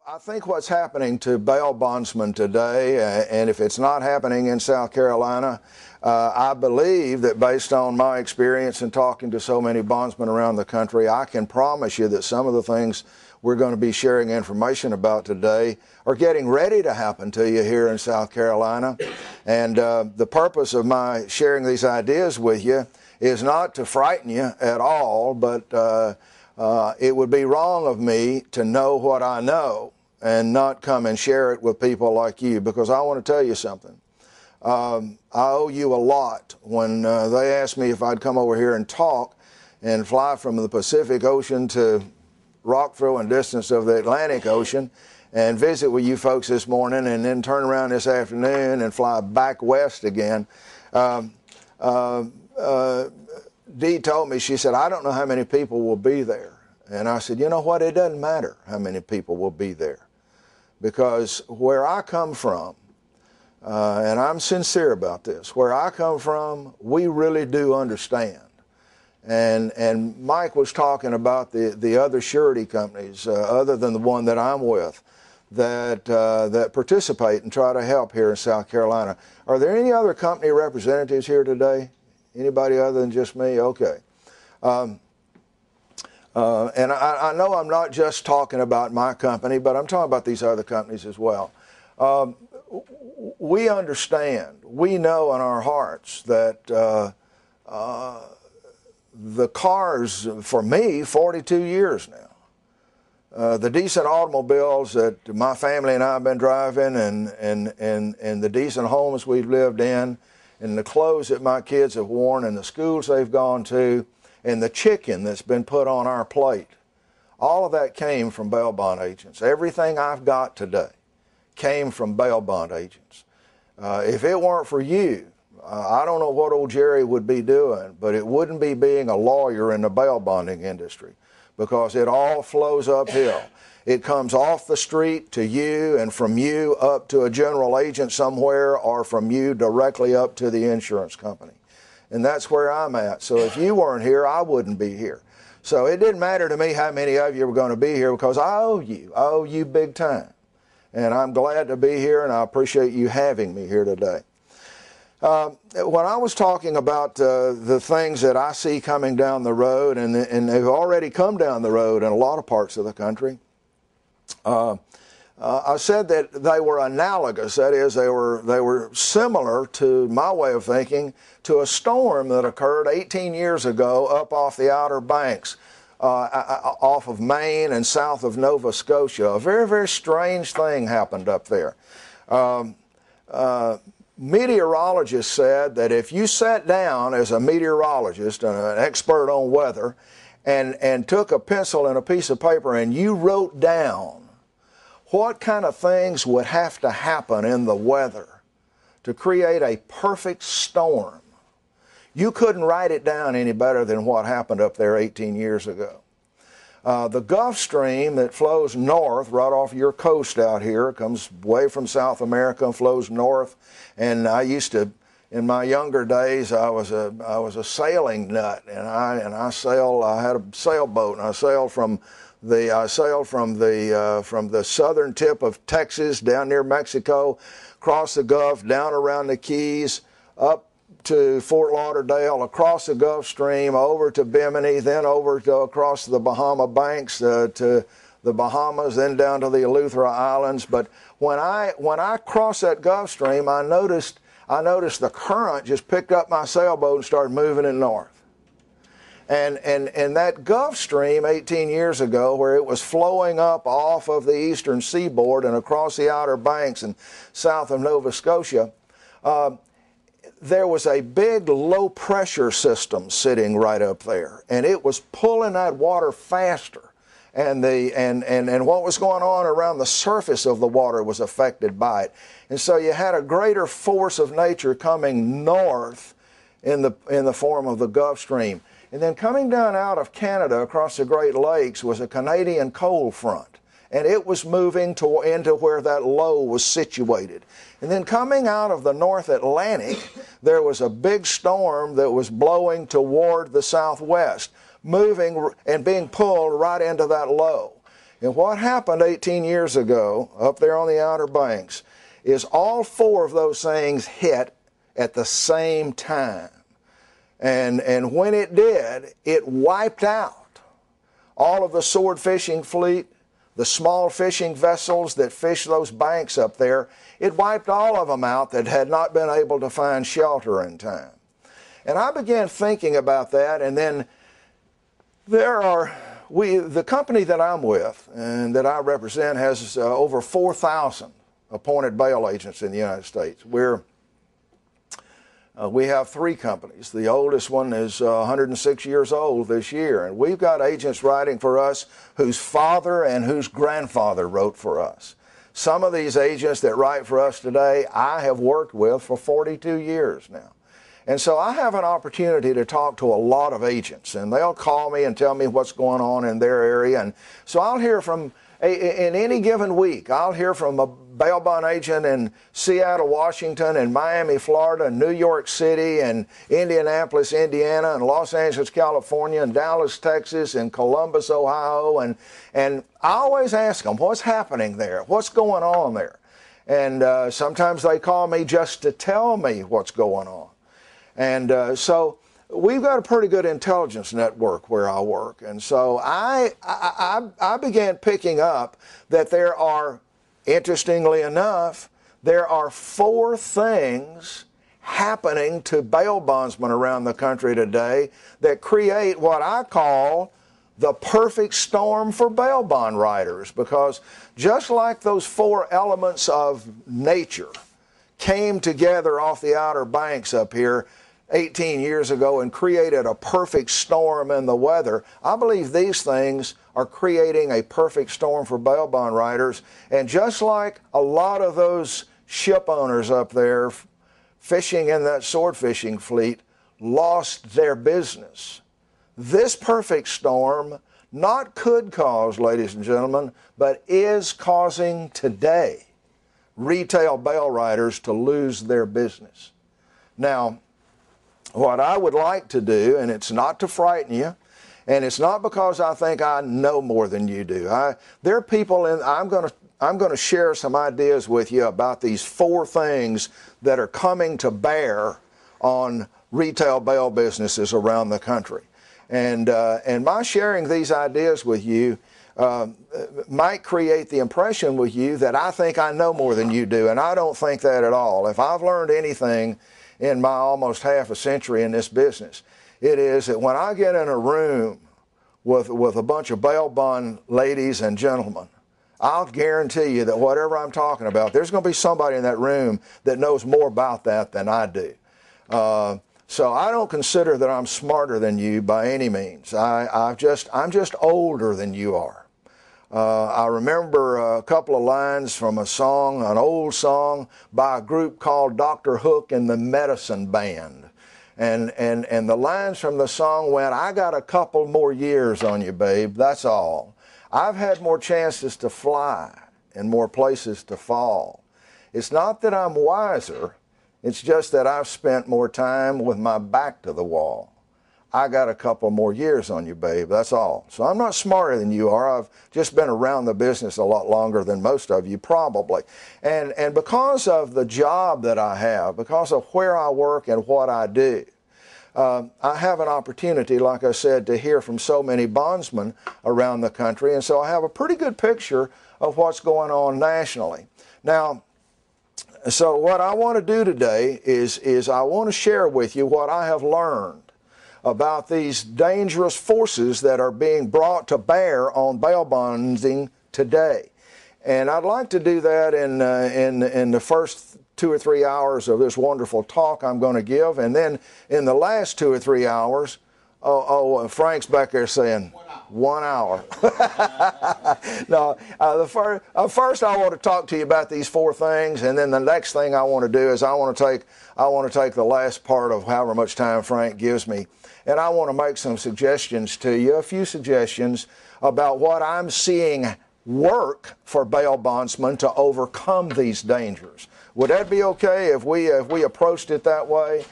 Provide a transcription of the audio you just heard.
I think what's happening to bail bondsmen today, and if it's not happening in South Carolina, I believe that based on my experience in talking to so many bondsmen around the country, I can promise you that some of the things we're going to be sharing information about today are getting ready to happen to you here in South Carolina. And the purpose of my sharing these ideas with you is not to frighten you at all, but it would be wrong of me to know what I know and not come and share it with people like you, because I want to tell you something. I owe you a lot. When they asked me if I'd come over here and talk and fly from the Pacific Ocean to rock throwing distance of the Atlantic Ocean and visit with you folks this morning and then turn around this afternoon and fly back west again, Dee told me, she said, I don't know how many people will be there. And I said, you know what, it doesn't matter how many people will be there. Because where I come from, and I'm sincere about this, where I come from, we really do understand. And Mike was talking about the other surety companies, other than the one that I'm with, that participate and try to help here in South Carolina. Are there any other company representatives here today? Anybody other than just me? Okay. And I know I'm not just talking about my company, but I'm talking about these other companies as well. We understand, we know in our hearts that the cars, for me, 42 years now, the decent automobiles that my family and I have been driving, and the decent homes we've lived in, and the clothes that my kids have worn, and the schools they've gone to, and the chicken that's been put on our plate, all of that came from bail bond agents. Everything I've got today came from bail bond agents. If it weren't for you, I don't know what old Jerry would be doing, but it wouldn't be being a lawyer in the bail bonding industry, because it all flows uphill. It comes off the street to you, and from you up to a general agent somewhere, or from you directly up to the insurance company. And that's where I'm at. So if you weren't here, I wouldn't be here. So it didn't matter to me how many of you were going to be here, because I owe you big time. And I'm glad to be here, and I appreciate you having me here today. When I was talking about the things that I see coming down the road, and they've already come down the road in a lot of parts of the country, I said that they were analogous. That is, they were similar, to my way of thinking, to a storm that occurred 18 years ago up off the Outer Banks, off of Maine and south of Nova Scotia. A very, very strange thing happened up there. Meteorologists said that if you sat down as a meteorologist, an expert on weather, and took a pencil and a piece of paper and you wrote down what kind of things would have to happen in the weather to create a perfect storm, you couldn't write it down any better than what happened up there 18 years ago. The Gulf Stream that flows north right off your coast out here, comes way from South America and flows north. And I used to, in my younger days, I was a sailing nut, and I had a sailboat, and I sailed from the southern tip of Texas down near Mexico, across the Gulf, down around the Keys, up to Fort Lauderdale, across the Gulf Stream, over to Bimini, then over to across the Bahama Banks to the Bahamas, then down to the Eleuthera Islands. But when I crossed that Gulf Stream, I noticed the current just picked up my sailboat and started moving it north. And that Gulf Stream 18 years ago, where it was flowing up off of the eastern seaboard and across the Outer Banks and south of Nova Scotia, there was a big low pressure system sitting right up there, and it was pulling that water faster. And what was going on around the surface of the water was affected by it. And so you had a greater force of nature coming north in the form of the Gulf Stream. And then coming down out of Canada across the Great Lakes was a Canadian cold front. And it was moving into where that low was situated. And then coming out of the North Atlantic, there was a big storm that was blowing toward the southwest, moving and being pulled right into that low. And what happened 18 years ago up there on the Outer Banks is all four of those things hit at the same time. And when it did, it wiped out all of the sword fishing fleet, the small fishing vessels that fish those banks up there. It wiped all of them out that had not been able to find shelter in time. And I began thinking about that, and then the company that I'm with and that I represent has over 4,000 appointed bail agents in the United States. We have three companies. The oldest one is 106 years old this year, and we've got agents writing for us whose father and whose grandfather wrote for us. Some of these agents that write for us today I have worked with for 42 years now. And so I have an opportunity to talk to a lot of agents, and they'll call me and tell me what's going on in their area. And so I'll hear from, in any given week, I'll hear from a bail bond agent in Seattle, Washington, and Miami, Florida, and New York City, and Indianapolis, Indiana, and Los Angeles, California, and Dallas, Texas, and Columbus, Ohio. And I always ask them, what's happening there? What's going on there? And sometimes they call me just to tell me what's going on. And so we've got a pretty good intelligence network where I work. And so I began picking up that there are, interestingly enough, there are four things happening to bail bondsmen around the country today that create what I call the perfect storm for bail bond writers. Because just like those four elements of nature came together off the Outer Banks up here 18 years ago and created a perfect storm in the weather, I believe these things are creating a perfect storm for bail bond writers. And just like a lot of those ship owners up there fishing in that sword fishing fleet lost their business, this perfect storm not could cause, ladies and gentlemen, but is causing today retail bail writers to lose their business. Now, what I would like to do, and it's not to frighten you, and it's not because I think I know more than you do. There are people, I'm going to share some ideas with you about these four things that are coming to bear on retail bail businesses around the country. And my sharing these ideas with you might create the impression with you that I think I know more than you do, and I don't think that at all. If I've learned anything in my almost half a century in this business, it is that when I get in a room with a bunch of bail bond ladies and gentlemen, I'll guarantee you that whatever I'm talking about, there's going to be somebody in that room that knows more about that than I do. So I don't consider that I'm smarter than you by any means. I'm just older than you are. I remember a couple of lines from a song, an old song by a group called Dr. Hook and the Medicine Band. And the lines from the song went, I got a couple more years on you, babe, that's all. I've had more chances to fly and more places to fall. It's not that I'm wiser, it's just that I've spent more time with my back to the wall. I got a couple more years on you, babe, that's all. So I'm not smarter than you are. I've just been around the business a lot longer than most of you, probably. And because of the job that I have, because of where I work and what I do, I have an opportunity, like I said, to hear from so many bondsmen around the country. And so I have a pretty good picture of what's going on nationally. Now, so what I want to do today is I want to share with you what I have learned about these dangerous forces that are being brought to bear on bail bonding today. And I'd like to do that in the first 2 or 3 hours of this wonderful talk I'm going to give. And then in the last 2 or 3 hours, Frank's back there saying, 1 hour. No, first I want to talk to you about these four things, and then the next thing I want to do is I want to take the last part of however much time Frank gives me, and I want to make some suggestions to you, a few suggestions about what I'm seeing work for bail bondsmen to overcome these dangers. Would that be okay if we approached it that way?